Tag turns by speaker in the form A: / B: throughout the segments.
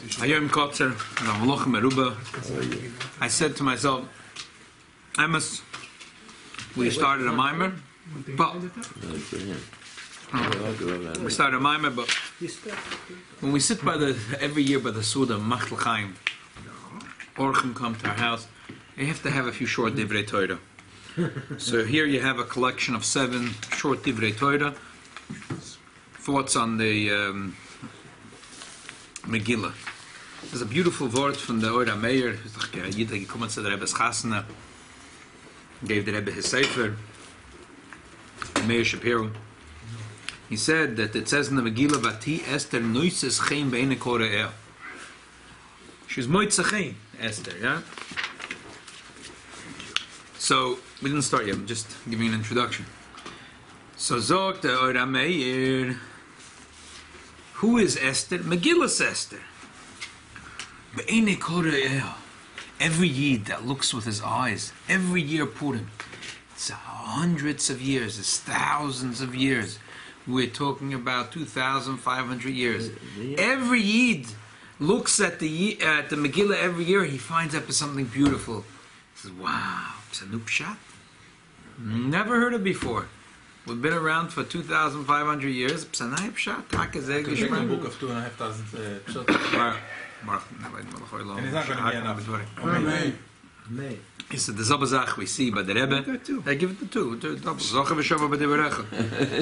A: Hayom Kotzer, Ravloch Meruba. I said to myself, we started a mimer, but when we sit every year by the Suda, Machtel Chaim, Orchim come to our house, you have to have a few short Divri Torah. So here you have a collection of 7 short Divri Torah, thoughts on the megilah. There's a beautiful word from the Oira Meir, Yid gekommen zu der Rebbe's Chasna, gave the Rebbe his sefer, Meir Shapiro. He said that it says in the Megillah, Vati Esther noises chen beine kore'er. She's moitze chen, Esther, yeah? So, we didn't start yet, I'm just giving an introduction. So, Zog the Oira Meir, who is Esther? Megillah's Esther. Be'ene kore'er. Every Yid that looks with his eyes, every year Purim, it's hundreds of years, it's thousands of years. We're talking about 2,500 years. Every Yid looks at the Megillah every year, he finds out something beautiful. He says, wow, it's a new pshat. Never heard it before. We've been around for 2,500 years. It's a new pshat.
B: Can you take a book of 2,500 pshat? And it's not going to be enough.
A: He said, the Zabazach we see by the Rebbe, they give it to 2.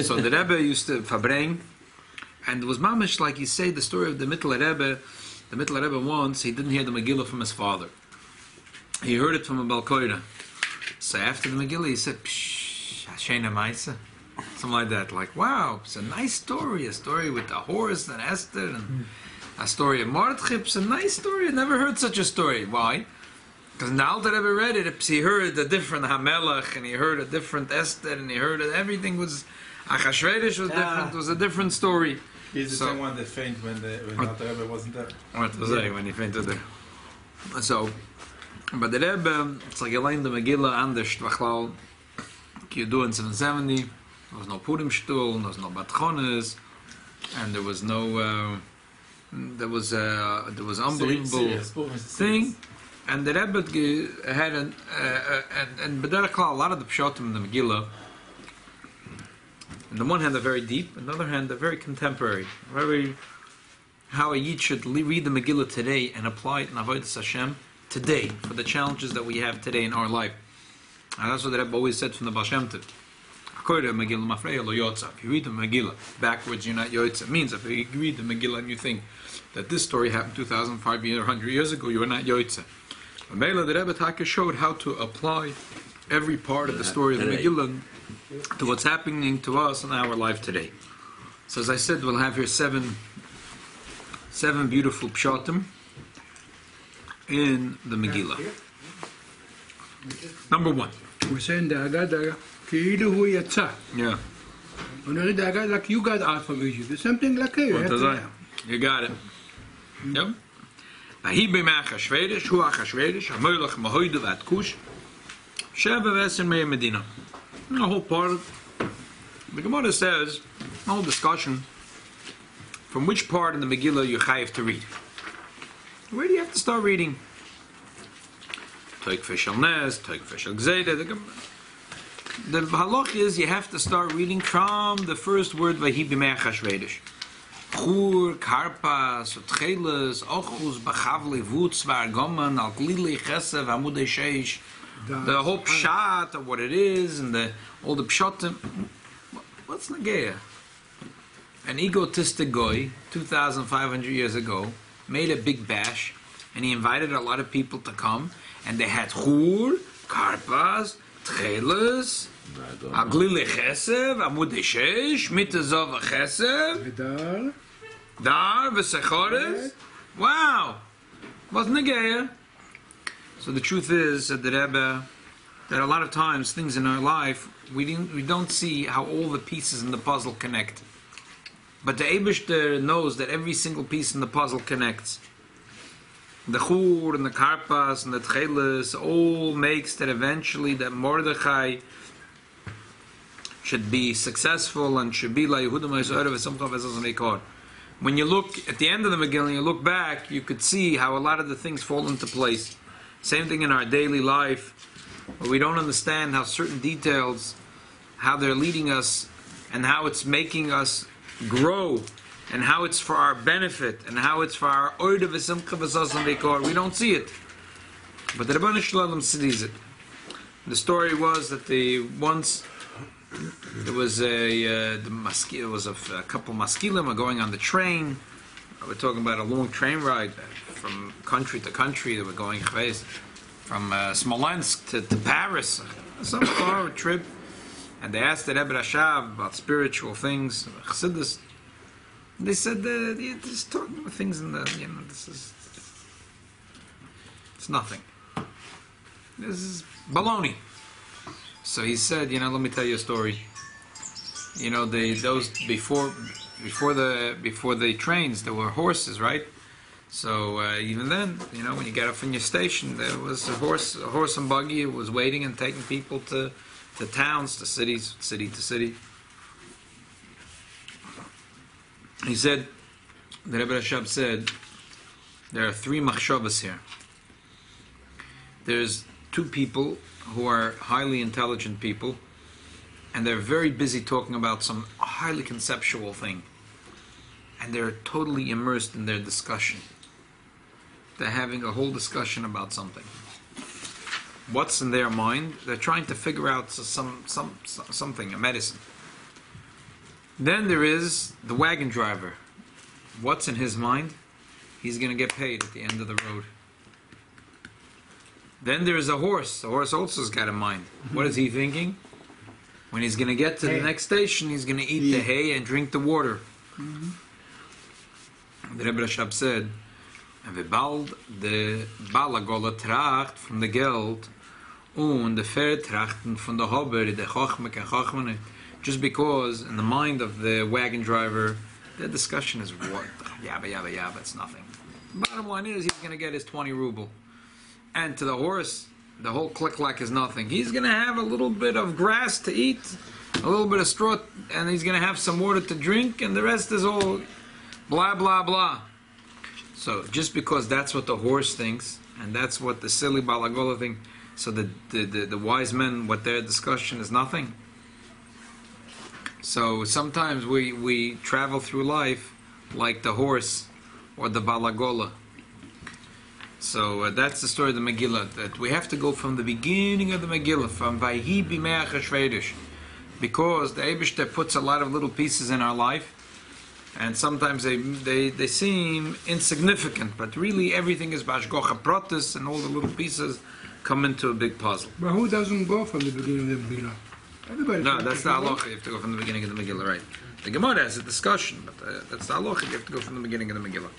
A: So the Rebbe used to verbring, and it was mamish like you say the story of the Mittler Rebbe. The Mittler Rebbe once, he didn't hear the Megillah from his father. He heard it from a Balkoira. So after the Megillah, he said, pshh, Hashena Maisa. Something like that. Like, wow, it's a nice story. A story with the horse and Esther, and a story of Mordechai. It's a nice story. I never heard such a story. Why? Because in the Alter Rebbe read it, he heard a different Hamelach, and he heard a different Esther, and he heard that everything was, Achashverosh was different, it was a different story.
B: He's the same one that fainted when the Alter Rebbe wasn't there.
A: What was that, when he fainted there? So, but the Rebbe, it's like he learned the Megillah anders, Vachlal, you do in 770, there was no Purim Shtul, there was no Batchones, and there was no, there was unbelievable thing. And the Rebbe had and B'derech Klal, a lot of the pshatim in the Megillah, on the one hand they're very deep, on the other hand they're very contemporary. How a Yid should read the Megillah today and apply it in Avodas Hashem today, for the challenges that we have today in our life. And that's what the Rebbe always said from the Baal Shem Tov. If you read the Megillah backwards, you're not Yotza. It means if you read the Megillah and you think that this story happened 2,500 years ago, you are not Yotza. Megilah, the Rebbe Taka showed how to apply every part of the story of the Megillah to what's happening to us in our life today. So as I said, we'll have here seven beautiful pshatim in the Megillah. Number 1.
C: We're saying the Agada, Ki'ilu hu yatsa.
A: Yeah.
C: When you read the Agada, like you got out from Egypt. There's something like you.
A: You got it. Yep. Ahi b'mei Achashverosh, hu Achashverosh, hamelech mahoidu v'at kush, sheva v'eser mei Medina. The whole part, the Gemara says, the whole discussion, from which part in the Megillah you chayiv to read. Where do you have to start reading? Toik Feshel Nes, Toik Feshel Gzeida. The halach is you have to start reading from the first word Vahi b'mei Achashverosh. Chur, Karpas, Tcheles, Ochus, Bachavle, Vutz, Vargoman, Al Glili, Chesev, Amudei Sheish. The whole pshat of what it is, and all the pshatim. What's Nageya? An egotistic guy, 2,500 years ago, made a big bash, and he invited a lot of people to come, and they had Chur, Karpas, Tcheles, Aglili Chesev, Amudei Sheish, Mitazov Chesev, Dar, V'Sechores. Wow! What's Nageya? So the truth is, said the Rebbe, that a lot of times things in our life, we don't see how all the pieces in the puzzle connect. But the Eibishter knows that every single piece in the puzzle connects. The Chur and the Karpas and the Tcheles all makes that eventually that Mordechai should be successful and should be like Yehuda Ma'aseh Erev Simcha V'Zaz Meikor. when you look at the end of the Megillah and you look back, you could see how a lot of the things fall into place. Same thing in our daily life, where we don't understand how certain details, how they're leading us, and how it's making us grow, and how it's for our benefit, and how it's for our oida v'simcha v'sasam v'kor. We don't see it, but the Rebbeinu Shalom sees it. The story was that once there was a couple maskilim were going on the train. We're talking about a long train ride from country to country. They were going from Smolensk to Paris, some far trip. And they asked the Rebbe Rashab about spiritual things, Chassidus. They said, just talking about things in the, it's nothing. This is baloney. So he said, let me tell you a story. Those before the trains, there were horses, right? So even then, when you get up from your station, there was a horse and buggy who was waiting and taking people to towns, to cities, city to city. He said, the Rebbe Rashab said, there are 3 machshavas here. There's 2 people who are highly intelligent people, and they're very busy talking about some highly conceptual thing, and they're totally immersed in their discussion. They're having a whole discussion about something. What's in their mind? They're trying to figure out something, a medicine. Then there is the wagon driver. What's in his mind? He's going to get paid at the end of the road. Then there is a horse. The horse also's got a mind. What is he thinking? When he's going to get to the next station, he's going to eat the hay and drink the water. The Rebbe Rashab said, "En we bald de Balagola tracht von de Geld und de Vertrachten von de Hobber, de Chochmek and Chochmene." Just because in the mind of the wagon driver, the discussion is what? Yabba, it's nothing. Bottom line is he's going to get his 20 ruble. And to the horse, the whole click-clack is nothing. He's going to have a little bit of grass to eat, a little bit of straw, and he's going to have some water to drink, and the rest is all blah, blah, blah. So just because that's what the horse thinks, and that's what the silly Balagola thinks, so the wise men, what their discussion is nothing. So sometimes we travel through life like the horse or the Balagola. So that's the story of the Megillah, that we have to go from the beginning of the Megillah, from Vayhi B'Me'ach HaShvedish, because the Eibishter puts a lot of little pieces in our life, and sometimes they seem insignificant, but really everything is Bashgocha Protis, and all the little pieces come into a big puzzle.
C: But who doesn't go from the beginning of the Megillah? Everybody.
A: No, that's the halacha. You have to go from the beginning of the Megillah, right? The Gemara has a discussion, but that's the halacha. You have to go from the beginning of the Megillah.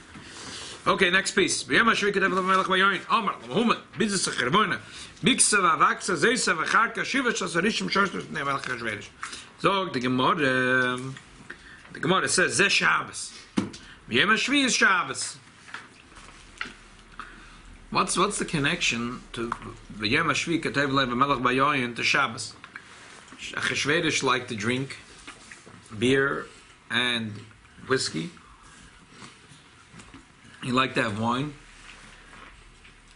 A: Okay, next piece. So, the Gemara says, Zeh Shabbos. Yom HaShvi is Shabbos. What's the connection to the Yom HaShvi Katev Lev HaMelech Bayoyin to Shabbos? Achashverosh like to drink beer and whiskey. He liked to have wine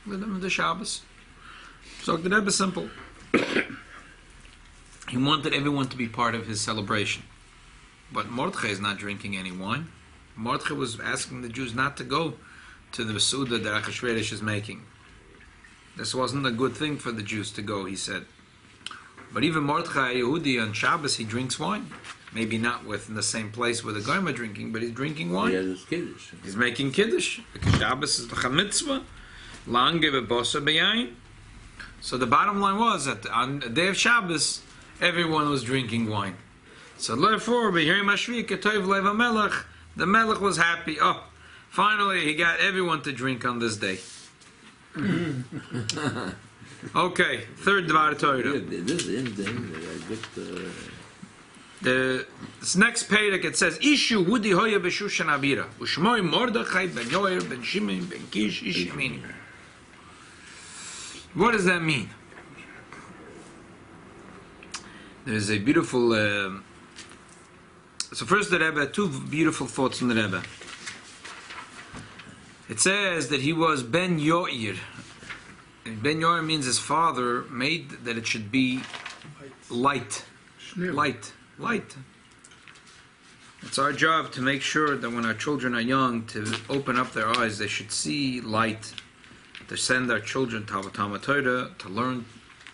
A: with him the Shabbos. So the Rebbe is simple. He wanted everyone to be part of his celebration. But Mordechai is not drinking any wine. Mordechai was asking the Jews not to go to the Suda that Achashverosh is making. This wasn't a good thing for the Jews to go, he said. But even Mordechai Yehudi on Shabbos, he drinks wine. Maybe not in the same place where the Goyim are drinking, but he's drinking wine.
D: He has his kiddush.
A: He's making kiddush. Because Shabbos is the mitzvah. Lang give a bosa b'yayin. So the bottom line was that on the day of Shabbos, everyone was drinking wine. So therefore, b'Yom HaShvi Ketov Lev HaMelech, the Melech was happy. Oh, finally he got everyone to drink on this day. Okay, third Divri Torah.
D: This is interesting.
A: This next page it says Ishu Hudi Hoya B'Shushan Abira Ushmoi Mordechai Ben Yoer Ben Shimon Ben Kish Ish Yemini. What does that mean? There's a beautiful. So first, the Rebbe, 2 beautiful thoughts from the Rebbe. It says that he was Ben Yoir. And Ben Yoir means his father made that it should be light. Light. It's our job to make sure that when our children are young, to open up their eyes, they should see light. To send our children to Talmud Torah, to learn,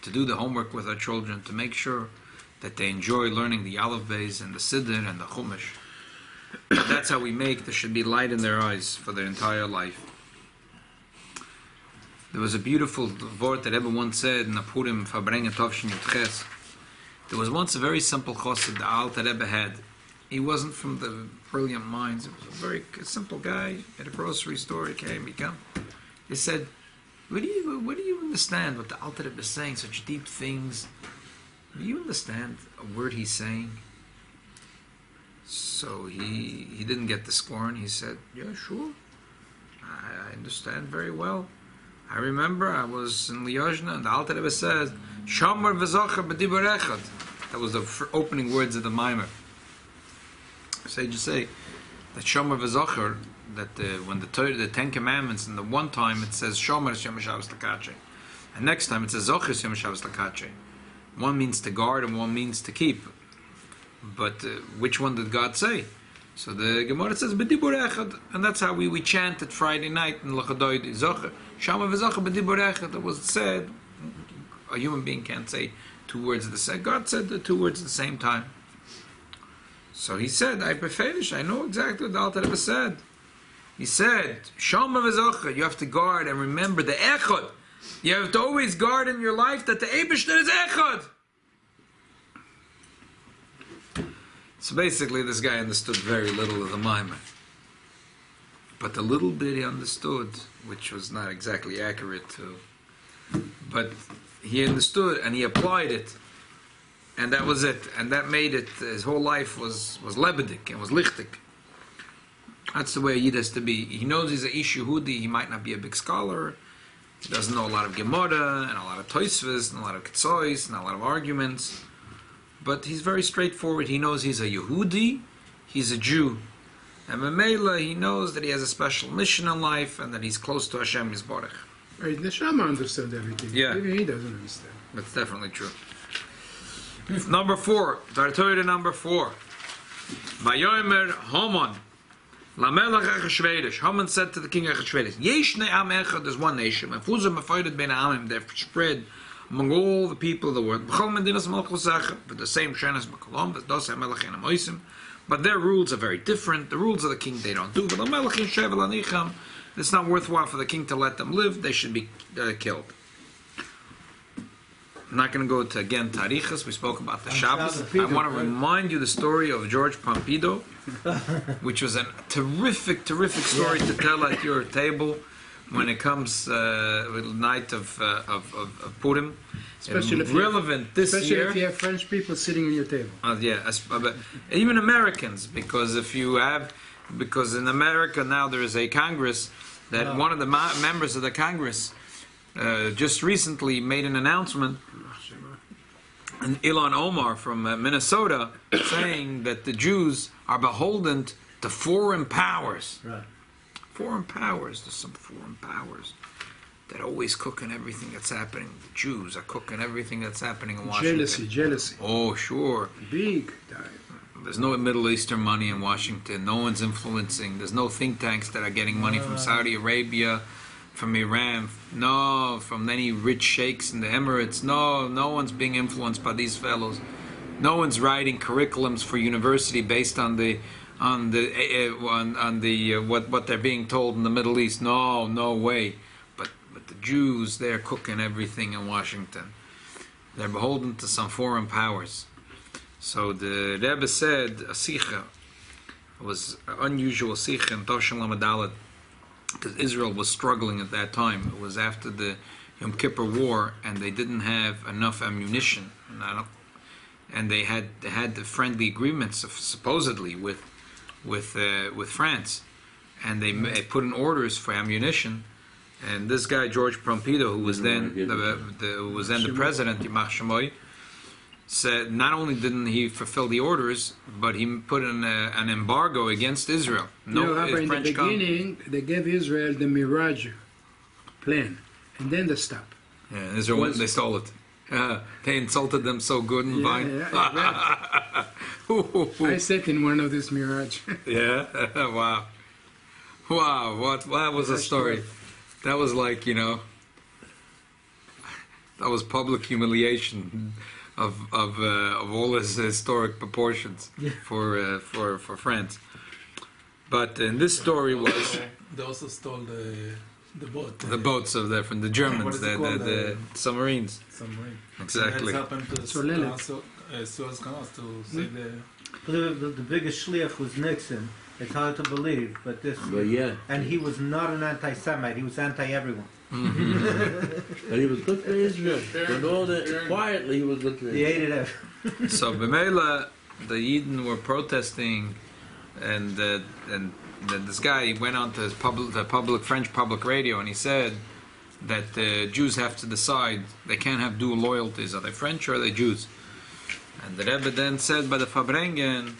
A: to do the homework with our children, to make sure that they enjoy learning the Aleph Beis and the Siddur and the Chumash. That's how we make there should be light in their eyes for their entire life. There was a beautiful word that Rebbe once said in the Purim Fabrengen Tovshin Yudches. There was once a very simple chassid the Alter Rebbe had. He wasn't from the brilliant minds. He was a very simple guy at a grocery store. He came, he said, what do you understand what the Alter Rebbe is saying? Such deep things. Do you understand a word he's saying? So he didn't get the score, and he said, yeah, sure. I understand very well. I remember I was in Liozna, and the Alter Rebbe says, Shamar v'zocher b'dibur echad. That was the opening words of the Maimer. Sages say that Shamar v'zocher, that when the Ten Commandments, and the one time it says Shomer Yom Shabbos Lakache, and next time it says Zocher Yom Shabbos Lakache. One means to guard and one means to keep. But which one did God say? So the Gemara says B'dibur Echad, and that's how we chant it Friday night in Lachadoid Zocher Shomer v'Zocher B'dibur Echad. It was said. A human being can't say two words at the same. God said the two words at the same time. So he said, I beferish. I know exactly what the Alter Rebbe said. He said, Shomer v'Zocher, you have to guard and remember the Echad. You have to always guard in your life that the Eibishter is Echad. So basically, this guy understood very little of the Maimer. But the little bit he understood, which was not exactly accurate to, but he understood and he applied it. And that was it. And that made it, his whole life was lebedik and was lichtik. That's the way a Yid has to be. He knows he's a Ish Yehudi, he might not be a big scholar, he doesn't know a lot of Gemara, and a lot of Tosfos, and a lot of Ketzois, and a lot of arguments. But he's very straightforward. He knows he's a Yehudi, he's a Jew. And megilah, he knows that he has a special mission in life, and that he's close to Hashem Yisborech.
C: Right, Neshama understood everything.
A: Yeah.
C: Maybe he doesn't understand.
A: That's definitely true. Number 4. Torah number 4. Vayomer Haman. Lamelech Achashverosh. Haman said to the king Achashverosh, Yeshne Am Echad, there's one nation. And Fuzah Mefaydet Ben Amim, they're spread among all the people of the world. B'chol Medinas Malchus Echad, but the same Shenas B'kolom, V'dos HaMelech En HaMoisim. But their rules are very different. The rules of the king they don't do. But Lamelech In Shevel Anicham, it's not worthwhile for the king to let them live. They should be killed. I'm not going to go to, again, Tarichas. We spoke about the Shabbos. I want to remind you the story of George Pompidou, which was a terrific story to tell at your table when it comes with the night of Purim.
C: Especially if
A: relevant this
C: especially
A: year.
C: If you have French people sitting in your table.
A: But even Americans, because in America now there is a Congress that one of the members of the Congress just recently made an announcement, and Ilhan Omar from Minnesota, saying that the Jews are beholden to foreign powers.
E: Right.
A: Foreign powers. There's some foreign powers that always cooking everything that's happening. The Jews are cooking everything that's happening in Washington.
C: Jealousy.
A: Oh, sure.
C: Big time.
A: There's no Middle Eastern money in Washington. No one's influencing. There's no think tanks that are getting money from Saudi Arabia, from Iran, no, from any rich sheikhs in the Emirates. No one's being influenced by these fellows. No one's writing curriculums for university based on what they're being told in the Middle East. No way. But the Jews, they're cooking everything in Washington. They're beholden to some foreign powers. So the Rebbe said a sicha, it was an unusual sicha in Toshan Lamadalat, because Israel was struggling at that time. It was after the Yom Kippur War, and they didn't have enough ammunition, and they had the friendly agreements supposedly with France, and they put in orders for ammunition. And this guy George Pompidou, who was then the president, Yimach Shemoy, said not only didn't he fulfill the orders, but he put in an embargo against Israel.
C: Rabbi, in the beginning, they gave Israel the Mirage plan, and then they stopped.
A: Yeah, Israel went and they stole it. They insulted them so good and fine.
C: Yeah, I sat in one of this Mirage.
A: Yeah, wow. Wow, what was the story? That was like, that was public humiliation of all its historic proportions for France. But in this story was
B: they also stole the boat.
A: The boats from the Germans, the submarines.
B: Submarine.
A: Exactly.
B: That's happened to Suez Canal to save
E: The biggest shliach was Nixon. It's hard to believe, but this.
D: But yeah.
E: And he was not an anti-Semite. He was anti-everyone.
D: But he was good for Israel. But all that quietly he was good for Israel.
E: He hated it.
A: So megilah, the Yidden were protesting, and this guy went on to the French public radio, and he said that the Jews have to decide. They can't have dual loyalties. Are they French or are they Jews? And the Rebbe then said by the Fabrengen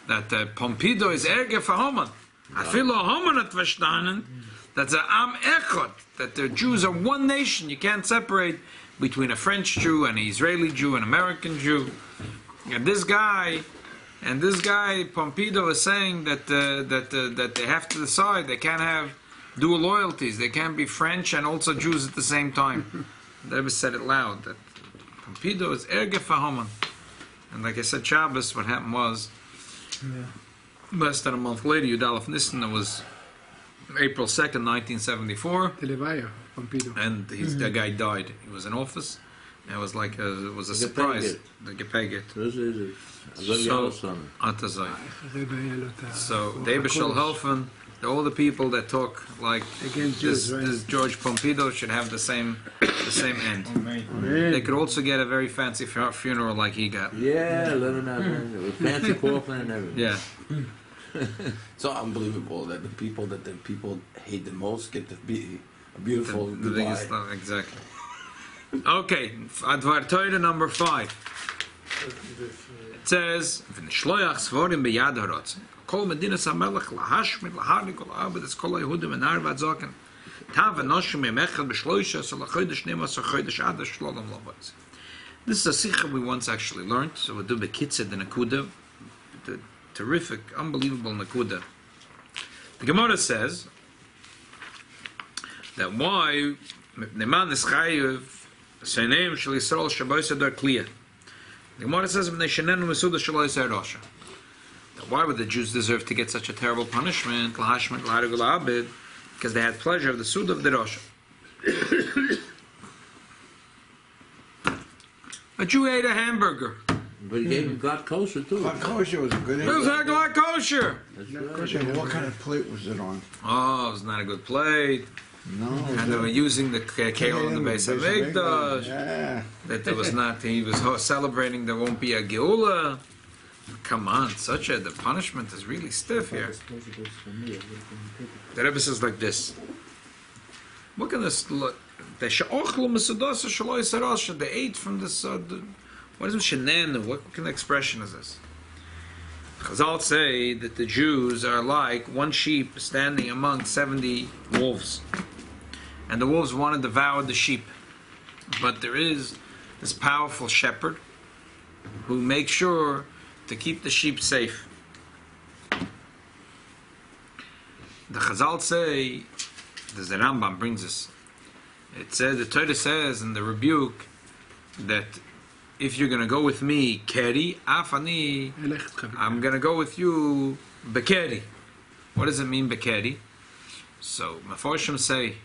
A: that Pompidou is erger for Haman. Afilo Haman hat verstanden that the Am Echad, that the Jews are one nation. You can't separate between a French Jew, an Israeli Jew, an American Jew. And this guy Pompidou is saying that they have to decide. They can't have dual loyalties. They can't be French and also Jews at the same time. The Rebbe said it loud that Pompidou is erger for Haman. And like I said, Shabbos, what happened was, less than a month later, Yudalef Nissen, it was April 2nd, 1974. And the guy died. He was in office. And it was like it was a surprise. The Gepeget. So David shall helfen. All the people that talk like this George Pompidou should have the same end. They could also get a very fancy funeral like he got.
D: Yeah, let him have it. Fancy coffin and everything.
A: Yeah.
F: So unbelievable that the people hate the most get to be a beautiful goodbye.
A: Exactly. Okay, Advar Torah number 5. It says, Kol Medinas HaMelech lahashmid laharnik kol ha'abed es kol ha'yehudim and har v'adzoken tav v'noshim emechad b'shloisha so lachodesh nemas so chodesh adash shlolom lovoz. This is a sicha we once actually learned, so we'll do bekitzed the Nakuda, the terrific, unbelievable Nakuda. The Gemara says that why Neman is chayiv seinem shel Yisrael shabbos adar kliya. The Gemara says B'nei shenenu mesuda shelo yisrael rosha. Why would the Jews deserve to get such a terrible punishment? Because they had pleasure of the Sud of the Rosh. A Jew ate a hamburger.
D: But he gave him God kosher too.
G: God kosher was a good.
A: It was God kosher.
G: What kind of plate was it on?
A: Oh, it was not a good plate.
G: No.
A: And they were using the kale in the base of Mikdash.
G: Yeah.
A: That there was not. He was celebrating there won't be a geula. Come on, the punishment is really stiff here. The Rebbe says like this. Look at this. They ate from this. What is shenenu? What kind of expression is this? Chazal say that the Jews are like one sheep standing among 70 wolves, and the wolves want to devour the sheep, but there is this powerful shepherd who makes sure to keep the sheep safe. The Chazal say, the Rambam brings us, it says, the Torah says in the rebuke that if you're going to go with me, keri, afani, I'm going to go with you, bekeri. What does it mean, bekeri? So, Meforshim say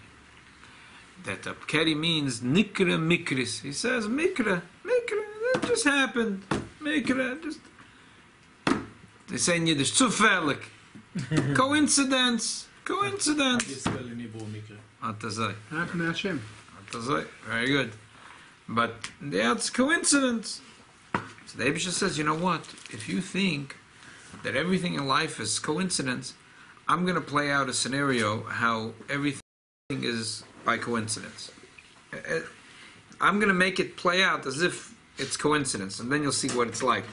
A: that bekeri means nikra mikris. He says, mikra, that just happened. Mikra, just... They say in Yiddish, zufällig. Coincidence. Very good. But yeah, it's coincidence. So the Abisha says, you know what? If you think that everything in life is coincidence, I'm going to play out a scenario how everything is by coincidence. I'm going to make it play out as if it's coincidence, and then you'll see what it's like.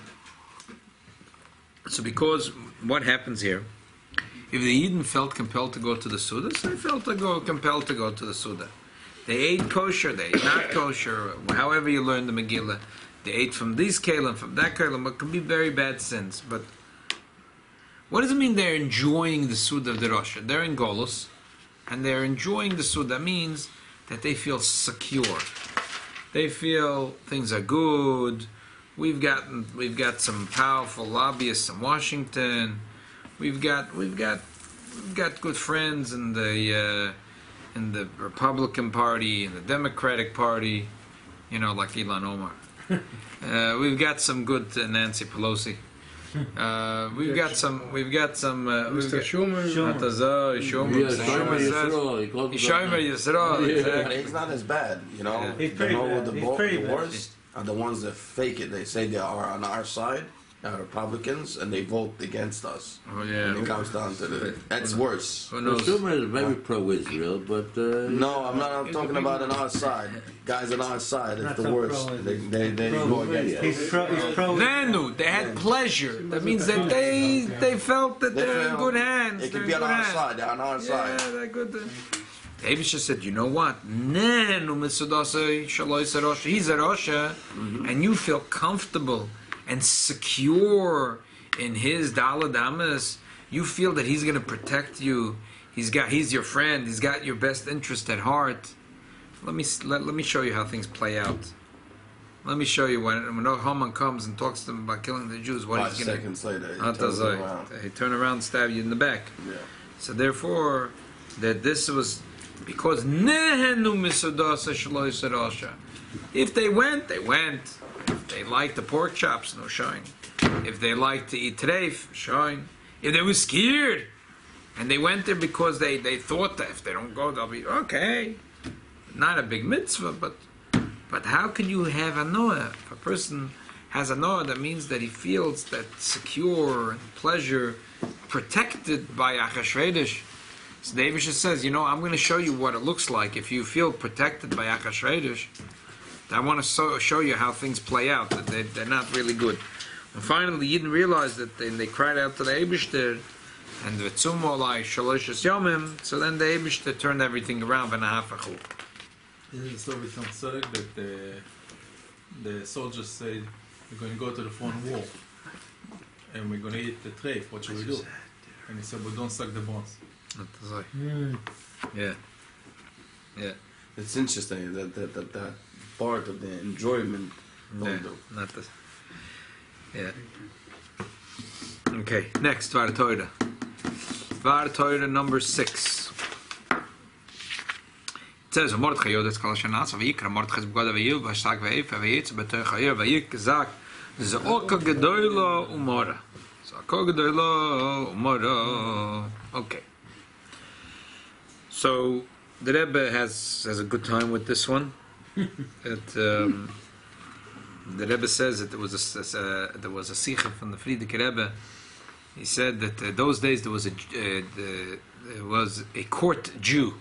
A: So because what happens here, if the Yidden felt compelled to go to the Suda, so they felt compelled to go to the Suda. They ate kosher, they ate not kosher, however you learn the Megillah. They ate from this kelim, from that kelim. It can be very bad sins. But what does it mean they're enjoying the Suda of the Rosh? They're in Golus, and they're enjoying the Suda. That means that they feel secure. They feel things are good. We've got some powerful lobbyists in Washington. We've got good friends in the Republican Party, in the Democratic Party, like Ilan Omar. We've got some good Nancy Pelosi. We've got some.
C: Mr. Schumer.
A: Schumer Yisrael.
F: But it's not as bad,
E: He's pretty bad.
F: The worst are the ones that fake it. They say they are on our side, are Republicans, and they vote against us.
A: Oh yeah.
F: When it comes down to that's worse.
A: Who knows?
D: Schumer is very pro-Israel, but
F: No, I'm talking about on our side. Guys on our side, it's
E: Not
F: the
E: so
F: worst.
E: pro-Israel.
F: They go against
E: He's
F: us.
E: pro.
A: Nanu, they had pleasure. That means that they felt that they're in good hands.
F: It
A: They're
F: could be
A: in
F: on
A: good
F: our
A: hands.
F: side. They're on our
A: Yeah,
F: side.
A: they're good. The Abisha said, you know what? Nenu misudasa shaloi sarosha. He's a Rosha, and you feel comfortable and secure in his daladamas. You feel that he's going to protect you. He's your friend. He's got your best interest at heart. Let me show you how things play out. Let me show you when Haman comes and talks to them about killing the Jews. What
F: 5
A: he's going
F: seconds later, he
A: to
F: turns around.
A: he turn around and stab you in the back.
F: Yeah.
A: So therefore, that this was because nehenu misudasa shaloi sarosha. If they went, they went. If they liked the pork chops, no shine. If they liked to eat treif, shine. If they were scared, and they went there because they thought that if they don't go, they'll be okay. Not a big mitzvah, but how can you have a noah? If a person has a noah, that means that he feels that secure and pleasure, protected by Achashverosh. So the Eivisha says, I'm going to show you what it looks like if you feel protected by Achashverosh. I want to show you how things play out, that they're not really good. And finally, you didn't realize that they cried out to the Eibishter, and the Tzumah Olai Shaloshes Yomim, so then the Eibishter turned everything around, V'nahafachu.
B: Isn't it so with some tzedek that the soldiers say, we're going to go to the front wall, and we're going to eat the treif, what should we do? And he said, well, don't suck the bones.
A: Yeah.
F: It's interesting that part of the enjoyment.
A: Yeah, not this. Yeah. Okay, next, Divri Torah. Divri Torah number 6. It says, Mordechai Yodes Kol Shanas, Vayikra Mordechai B'Goda Vayil, Vashtak Vayif, Vayitz, B'Toich Hayir, Vayik, Zak, Z'oka Gedoylo Umora. Z'oka Gedoylo Umora. Okay. So, the Rebbe has a good time with this one. The Rebbe says that there was a sicha from the Frierdiker Rebbe. He said that those days there was a court Jew.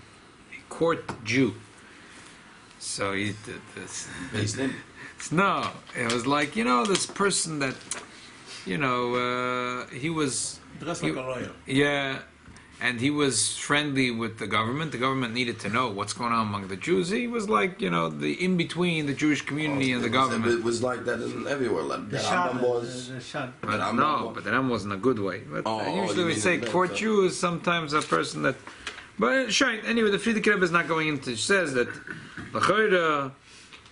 A: So no, it was like this person that he was
B: Dress like a lawyer.
A: yeah. And he was friendly with the government. The government needed to know what's going on among the Jews. He was like, the in-between the Jewish community and the government.
F: It was like that everywhere. Like the Rambam was.
A: But the Rambam wasn't a good way. But usually we say court Jew is sometimes a person that... But shine. Anyway, the Frierdiker Rebbe is not going into... says that L'choira,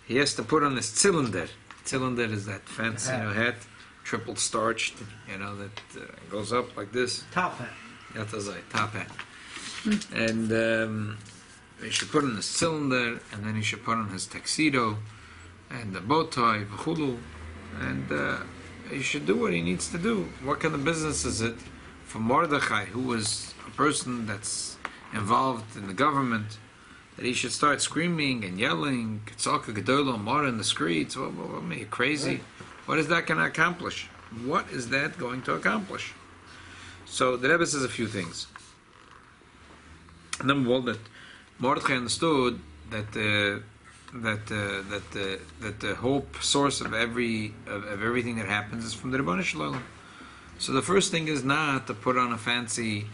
A: he has to put on his cylinder. Cylinder is that fancy hat, triple starched, that goes up like this.
E: Top hat.
A: Top hat. And he should put on his cylinder, and then he should put on his tuxedo, and the bow tie, v'chulu, and he should do what he needs to do. What kind of business is it for Mordechai, who was a person that's involved in the government, that he should start screaming and yelling, Ketzaka Gedola Mara in the streets? What are you crazy? What is that going to accomplish? What is that going to accomplish? So the Rebbe says a few things. Number one, that Mordechai understood that that the whole source of everything that happens is from the Ribono Shel Olam. So the first thing is not to put on a fancy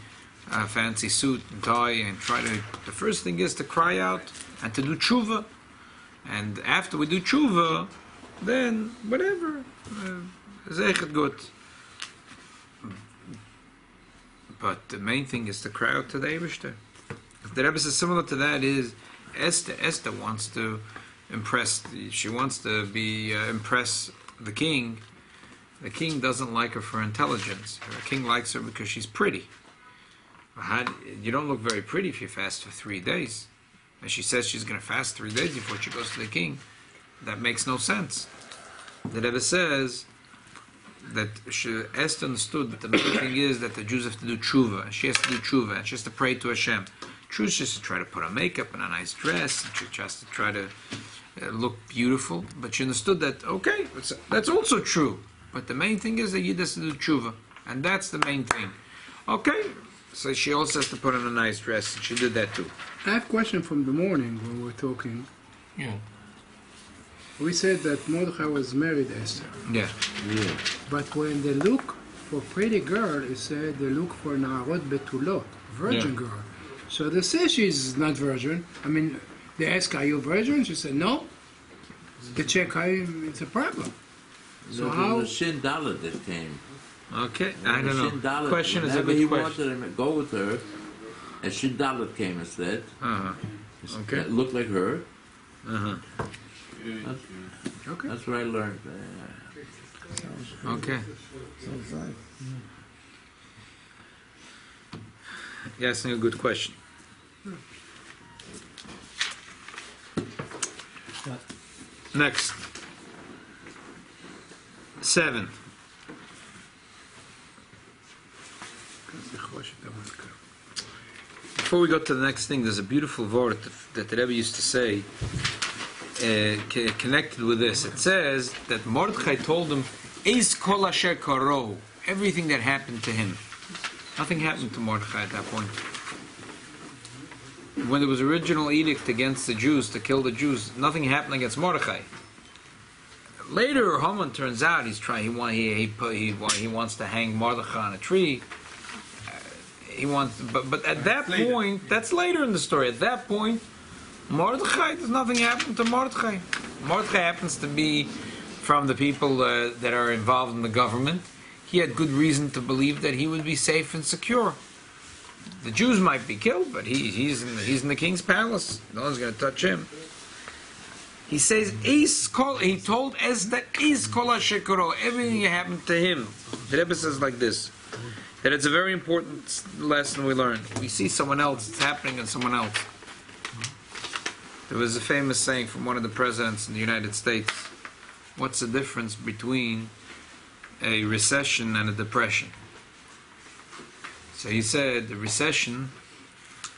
A: suit and tie and try to. The first thing is to cry out and to do tshuva, and after we do tshuva, then whatever, zeichet gut. But the main thing is to cry out to the Eibishter. The Rebbe says similar to that is Esther. Esther wants to impress. She wants to impress the king. The king doesn't like her for intelligence. The king likes her because she's pretty. You don't look very pretty if you fast for 3 days. And she says she's going to fast 3 days before she goes to the king. That makes no sense. The Rebbe says that Esther understood that the main thing is that the Jews have to do tshuva. And she has to do tshuva. And she has to pray to Hashem. True, she has to try to put on makeup and a nice dress. And she has to try to look beautiful. But she understood that, okay, that's also true. But the main thing is that Yid has to do tshuva. And that's the main thing. Okay, so she also has to put on a nice dress. And she did that too.
C: I have a question from the morning when we were talking.
A: Yeah.
C: We said that Mordechai was married Esther.
A: Yeah.
D: Yeah.
C: But when they look for pretty girl, it said they look for Na'arot Betulot, virgin girl. So they say she's not virgin. I mean, they ask, are you virgin? She said, no. They check, it's a problem. So how?
D: The Shin Dalet that came.
A: Okay, I don't
D: Shin
A: know.
D: Dalet,
A: Question is a
D: whenever
A: good
D: he
A: question.
D: wanted to go with her, and Shin Dalet came instead.
A: Uh-huh. Okay.
D: That looked like her.
A: Uh-huh.
C: Okay.
D: That's what I learned.
A: Okay.
G: Sounds like.
A: You're asking a good question. Next. 7. Before we go to the next thing, there's a beautiful word that the Rebbe used to say, connected with this. It says that Mordechai told him, "Eis kol asher karo," everything that happened to him. Nothing happened to Mordechai at that point. When there was original edict against the Jews to kill the Jews, nothing happened against Mordechai. Later, Haman turns out he wants to hang Mordechai on a tree. But at that point, that's later in the story. At that point, Mordechai, there's nothing happened to Mordechai. Mordechai happens to be from the people that are involved in the government. He had good reason to believe that he would be safe and secure. The Jews might be killed, but he's in the king's palace. No one's going to touch him. He says, he told Esther, everything that happened to him. The Rebbe says like this, that it's a very important lesson we learn. We see someone else, it's happening in someone else. There was a famous saying from one of the presidents in the United States, what's the difference between a recession and a depression? So he said the recession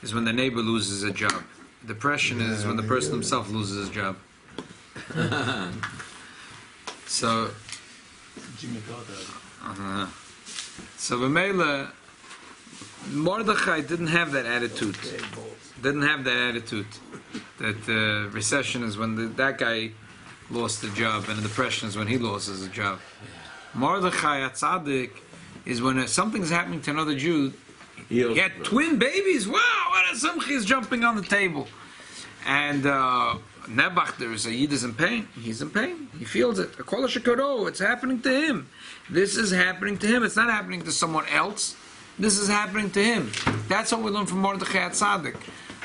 A: is when the neighbor loses a job. Depression is when the person himself loses his job. So
B: Jimmy Carter.
A: So megilah, Mordechai didn't have that attitude. Didn't have that attitude. That recession is when that guy lost the job, and the depression is when he loses a job. Mordechai at Tzaddik is when something's happening to another Jew. He had twin babies. Wow, what a simcha is jumping on the table. And Nebuch, there's a Yid is in pain. He's in pain. He feels it. It's happening to him. This is happening to him. It's not happening to someone else. This is happening to him. That's what we learn from Mordechai at Tzaddik.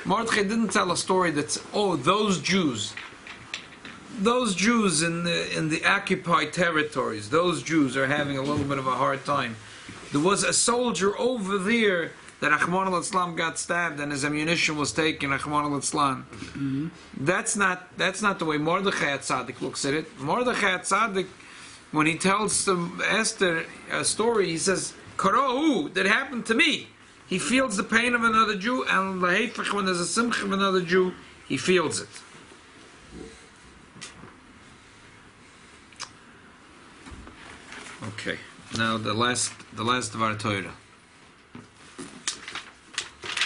A: Mordechai didn't tell a story that's, those Jews in the occupied territories, those Jews are having a little bit of a hard time. There was a soldier over there that Achman al-Islam got stabbed and his ammunition was taken, Achman al-Islam. Mm-hmm. That's not the way Mordechai at Tzaddik looks at it. Mordechai at Tzaddik, when he tells Esther a story, he says, Karahu, that happened to me. He feels the pain of another Jew, and when there's a simcha of another Jew, he feels it. Okay, now the last of our Torah.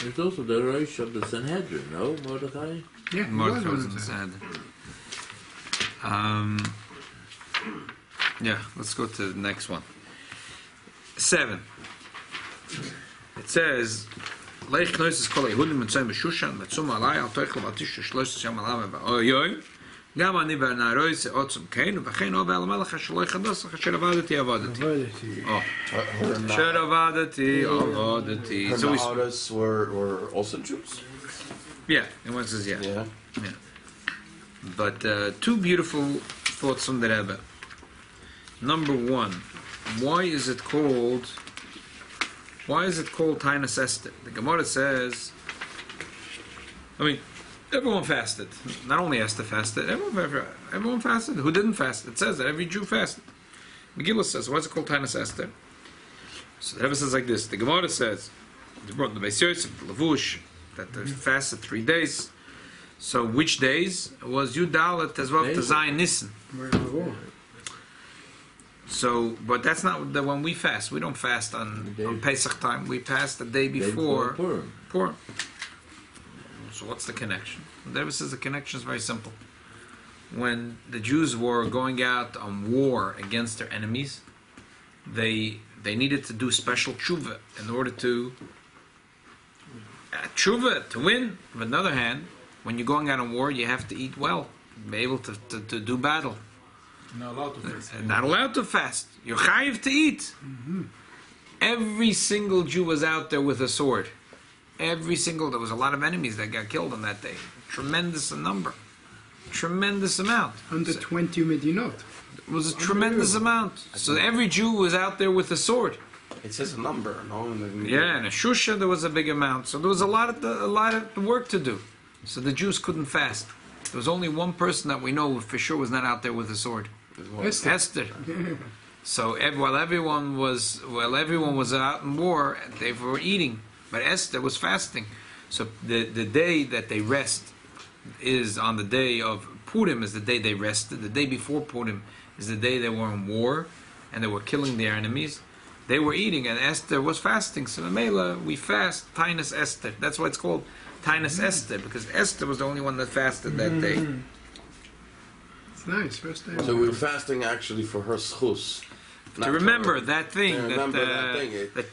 D: There's also the Rosh of the Sanhedrin, no, Mordechai?
C: Yeah,
A: Mordechai was in the Sanhedrin. Yeah, let's go to the next one. 7. It says, Leich Knoises Kol Yehudim Mitzayim B'Shushan Mitzum Alai Al Toichel V'Atish Shlosh Shem Alam V'Oyoy Gam Ani V'Naroy Se Otzum Kein V'Chein Ove Al Melech HaShaloi Chados Asher Avadati Avadati. Oh, Asher Avadati.
F: So Her were also Jews?
A: Yeah, it was says yeah.
F: Yeah.
A: But two beautiful thoughts from the Rebbe. Number 1, why is it called Tainus Esther? The Gemara says, everyone fasted. Not only Esther fasted, everyone fasted. Who didn't fast? It says that every Jew fasted. Megillah says, why is it called Tainus Esther? So the Rebbe says like this. The Gemara says, they brought the Beis Yosef, the Lavush, that they fasted 3 days. So which days? It was Yud Dalet as well to Zayin Nissen. So, but that's not the one we fast. We don't fast on Pesach time. We fast the day before Purim. So what's the connection? The Rebbe says the connection is very simple. When the Jews were going out on war against their enemies, they needed to do special tshuva in order to win. On the other hand, when you're going out on war, you have to eat well, be able to do battle.
B: Not allowed to fast.
A: Not allowed to fast. You're chayiv to eat. Every single Jew was out there with a sword. There was a lot of enemies that got killed on that day. Tremendous number. Tremendous amount.
C: 120 medinot.
A: It was a tremendous amount. So every Jew was out there with a sword.
F: It says a number, no?
A: Yeah, and a shusha there was a big amount. So there was a lot of work to do. So the Jews couldn't fast. There was only one person that we know for sure was not out there with a sword. Esther. So while everyone was out in war, they were eating, but Esther was fasting. So the day that they rest is on the day of Purim. Is the day they rested. The day before Purim is the day they were in war and they were killing their enemies. They were eating, and Esther was fasting. So megilah, we fast Tainus Esther. That's why it's called Tainus Esther, because Esther was the only one that fasted that day.
C: It's nice, first day.
F: So we were fasting actually for her sichos.
A: To remember that thing.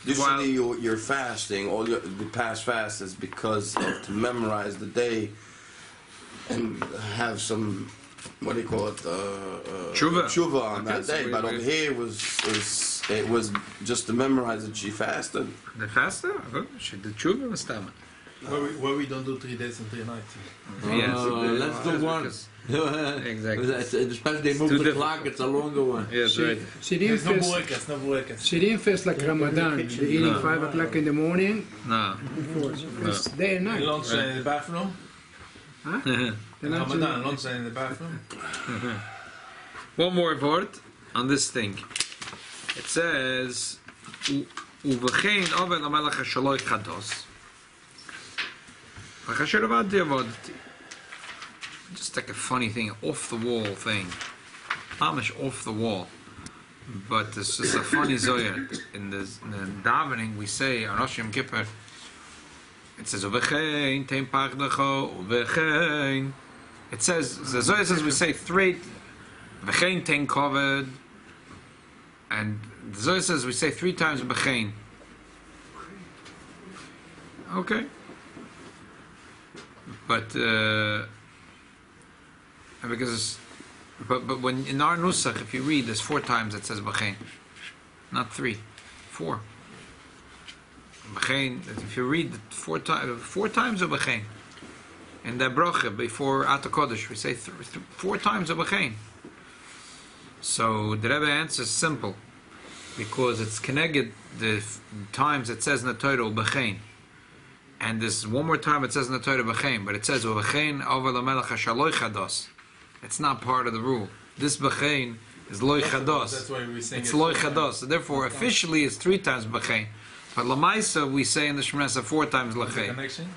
F: Usually you're fasting, the past fast is because to memorize the day and have some, what do you call it? Tshuva on that day. But over here it was just to memorize that she fasted.
A: The fasted? She did tshuva was tamah.
B: Where we don't do 3 days and 3 nights.
A: Yes,
D: let's do one.
A: Exactly.
D: Especially they move the clock, it's a longer one.
A: Yes, right.
C: She didn't fast like Ramadan. She eating 5 o'clock in the morning.
A: No.
C: It's day and night.
B: Lunch in the bathroom?
C: Huh?
B: Ramadan, lunch in the bathroom?
A: One more word on this thing. It says, "Uvechein ovel hamelech hashaloi chados." Just like a funny thing, off the wall thing. Mamish off the wall. But it's just a funny zoya. In the davening we say on Rosh Yom Kippur, it says Uvechein tein pachdacho Uvechein. It says the zoya says we say 3 Uvechein tein koved, and the zoya says we say 3 times Uvechein. Okay. But when in our nusach, if you read, there's 4 times it says b'chein, not 3, 4. B'chein. If you read 4 times of b'chein in the bracha before At HaKodesh, we say 4 times of b'chein. So the Rebbe answer is simple, because it's connected the times it says in the Torah b'chein. And this one more time it says in the Torah b'chein, but it says b'chein over l'melech hashaloi chados. It's not part of the rule. This b'chein is loy chados.
B: That's why we sing
A: it's loy chados. So therefore, officially it's 3 times b'chein, but l'maisa we say in the Shemoneh Esrei 4 times l'chein.
B: Connection?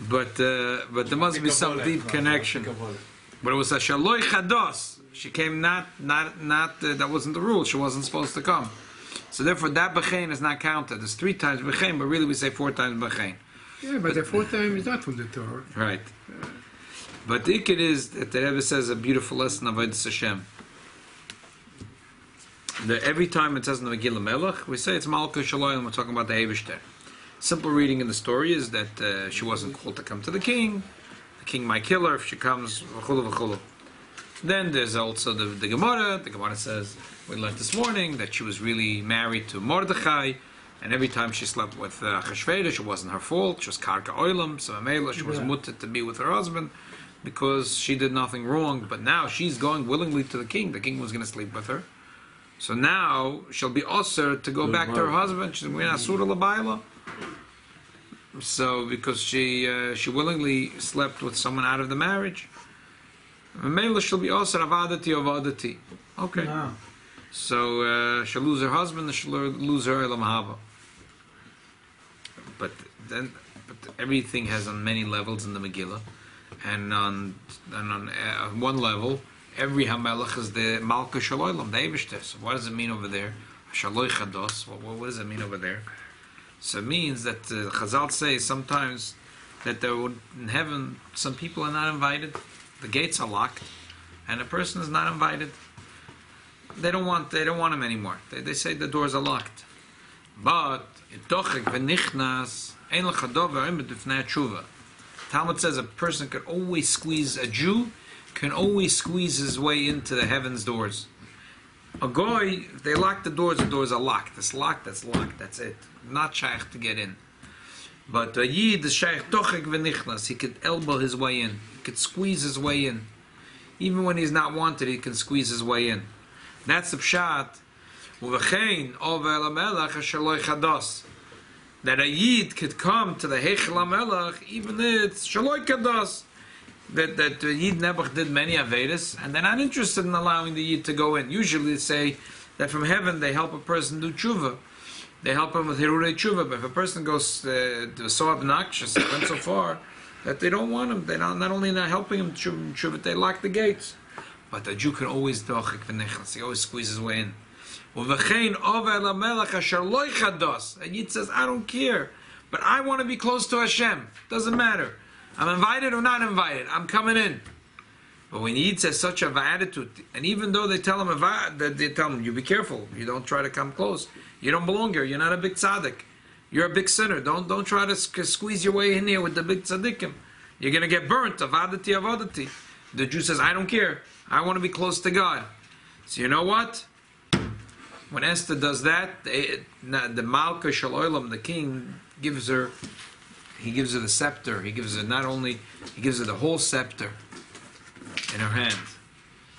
A: But there must be some deep connection. But it was a shaloi chados. She came not that wasn't the rule. She wasn't supposed to come. So therefore, that b'chein is not counted. There's 3 times b'chein, but really we say 4 times b'chein.
C: Yeah, but the 4 times is not from the Torah.
A: Right. But the ikid is that the Rebbe says a beautiful lesson of Avodas Hashem. That every time it says in the Megillah Melech, we say it's Malka Shalayim, we're talking about the Eibishter. Simple reading in the story is that she wasn't called to come to the king might kill her if she comes, v'chulu v'chulu. Then there's also the Gemara. The Gemara says, we learned this morning that she was really married to Mordechai, and every time she slept with Achashverosh, it wasn't her fault. She was karka oilam, so megilah, she was mutter to be with her husband because she did nothing wrong. But now she's going willingly to the king. The king was going to sleep with her, so now she'll be usher to go back to her husband. She's going to asura l'bayla. So because she willingly slept with someone out of the marriage, megilah she'll be usher avadati. Okay.
E: No.
A: So she'll lose her husband and she'll lose her Elam Haba. But everything has on many levels in the Megillah, and on one level, every Hamelach is the Malka Shaloilam, the Eibishter. So what does it mean over there? Shaloi Chados. What does it mean over there? So it means that Chazal say sometimes that there would in heaven some people are not invited. The gates are locked, and a person is not invited. They don't want him anymore. They say the doors are locked. But Talmud says a person can always squeeze, a Jew can always squeeze his way into the heaven's doors. A goy, if they lock the doors are locked. It's locked, that's locked, that's it. Not shaykh to get in. But a Yid is shaykh tochek v'nichnas. He could elbow his way in. He could squeeze his way in. Even when he's not wanted, he can squeeze his way in. That's the pshat. That a Yid could come to the Heichel HaMelech, even it's Shaloi Kados. That the Yid Nebuch did many Avedas, and they're not interested in allowing the Yid to go in. Usually they say that from heaven they help a person do tshuva. They help him with Hirurei tshuva, but if a person goes so obnoxious and went so far that they don't want him, they're not only not helping him tshuva, they lock the gates. But the Jew can always dochik v'nechlas. He always squeezes his way in. And Yid says, I don't care, but I want to be close to Hashem. Doesn't matter. I'm invited or not invited. I'm coming in. But when Yid says such a attitude, and even though they tell him, you be careful. You don't try to come close. You don't belong here. You're not a big tzaddik. You're a big sinner. Don't try to squeeze your way in here with the big tzaddikim. You're going to get burnt. Avadati. The Jew says, I don't care. I want to be close to God. So you know what? When Esther does that, the Malka Shel Olam, the king, gives her the scepter. He gives her the whole scepter in her hand.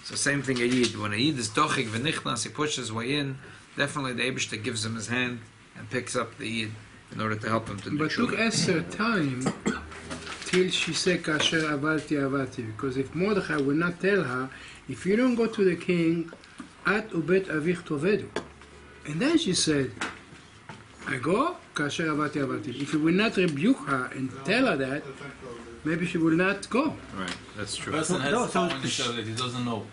A: So same thing a Yid. When a Yid is dochik v'nichnas, he pushes his way in, definitely the Eibishter gives him his hand and picks up the Yid in order to help him to do
C: But took Esther time till she said kasher avati, because if Mordechai would not tell her, if you don't go to the king, at ubet avich tovedu. And then she said, I go, kasher avati. If you will not rebuke her and tell her that, maybe she will not go.
A: Right, that's true.
B: The person has power in himself that he doesn't know.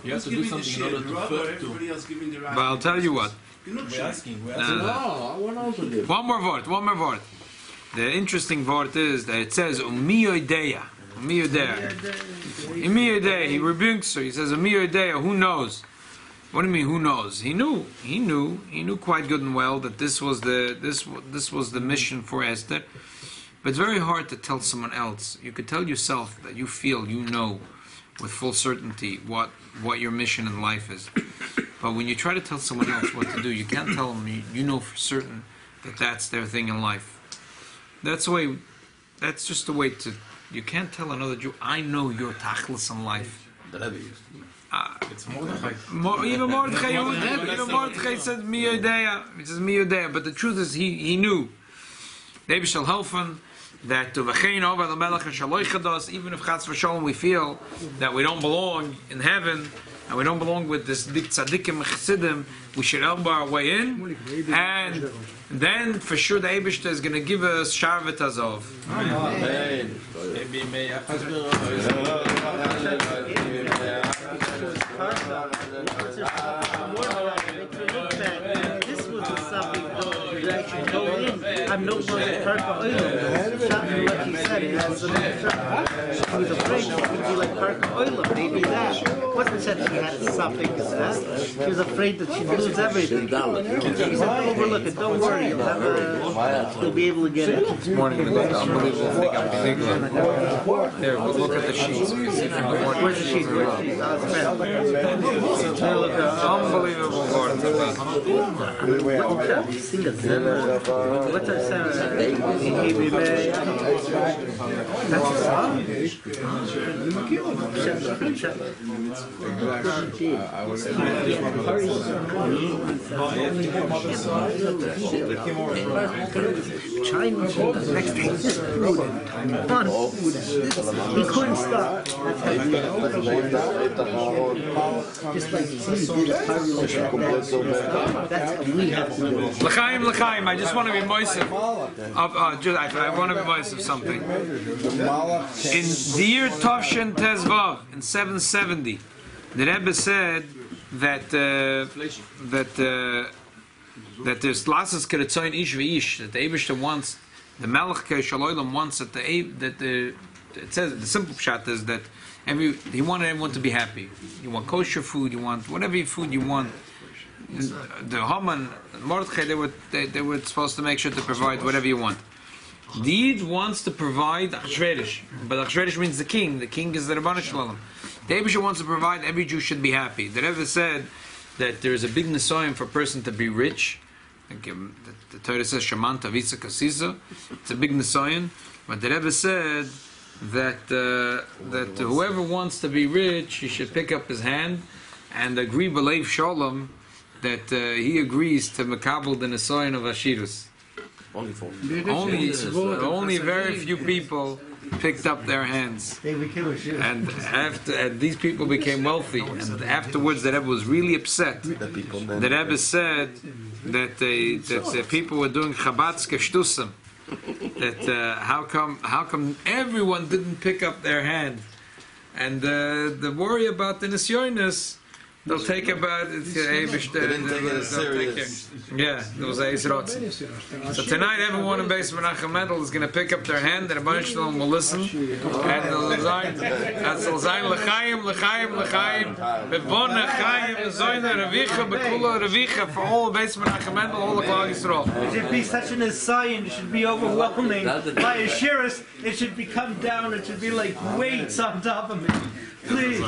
B: You have to do something in order to first to.
A: But I'll tell you what.
B: We're asking.
A: One more word. The interesting word is that it says umiyodeya. He rebukes her. He says umiyodeya. Who knows? What do you mean? Who knows? He knew quite good and well that this was the mission for Esther. But it's very hard to tell someone else. You could tell yourself that you feel you know with full certainty what your mission in life is. But when you try to tell someone else what to do, you can't tell them you know for certain that that's their thing in life. That's just the way to. You can't tell another Jew, I know your tachlis in life.
B: It's Mordechai.
A: Even Mordechai said mi yodea. He says mi yodea. But the truth is, he knew. Maybe shall helfen that to v'chein over the melech and shaloi chados. Even if chas v'shalom we feel that we don't belong in heaven and we don't belong with this big tzaddikim chassidim, we should elbow our way in, and then for sure the Eibishter is going to give us sharvet azov.
F: Amen.
H: This was the subject of
E: go in. I'm no more than Parka Oilam. Like he said, he has some he was afraid she could be like Parka Oilam, maybe that. It wasn't said she had something to that. She was afraid that she'd lose everything. He said, don't overlook it, don't worry, you'll be able to get it.
A: This morning we got the unbelievable thing on megilah. Here, look at the sheets.
E: Where's the sheet?
A: Unbelievable word.
E: Sing a zimmer. What's our sound? That's a song? Chinese food, the next day, this food, Taiwan food, he couldn't stop. Just like he did a party, that's how we have to do it.
A: L'chaim, I just want to be moist. I want to be moist of something. In the year Tavshin Tezvav, in 770, the Rebbe said that there's lasses keretzoin ish v'ish, that the Eibishter wants, the Melech Shaloylam wants that it says the simple pshat is that he wanted everyone to be happy. You want kosher food, you want whatever food you want. The Haman, Mordechai, they were supposed to make sure to provide whatever you want. The Yid wants to provide Achshverosh, but Achshverosh means the king. The king is the Rabbanu Shalom. The Eibishter wants to provide. Every Jew should be happy. The Rebbe said that there is a big nisoyim for a person to be rich. The Torah says Shemanta Visa Kasisa. It's a big nisoyim. But the Rebbe said that whoever wants to be rich, he should pick up his hand and agree b'leiv shalom that he agrees to makabel the nisoyim of Ashirus. Only very few people picked up their hands, and these people became wealthy. And afterwards, the Rebbe was really upset. The Rebbe said that the people were doing Chabad's keshtusim. That how come everyone didn't pick up their hand, and the worry about the nisyonis. They'll take about it. They didn't take it serious. Yeah, those Eizrot. So tonight, everyone in Beis Menachem Mendel is going to pick up their hand, and Rabbi Shalom will listen, and they'll sein l'chaim, l'chaim, l'chaim, bebon l'chaim, zoyna revicha, bekula revicha for all of Beis Menachem Mendel, all the Klal Yisrael.
E: It should be such an assign. It should be overwhelming. By a shiras, it should be come down. It should be like weights on top of me. Please.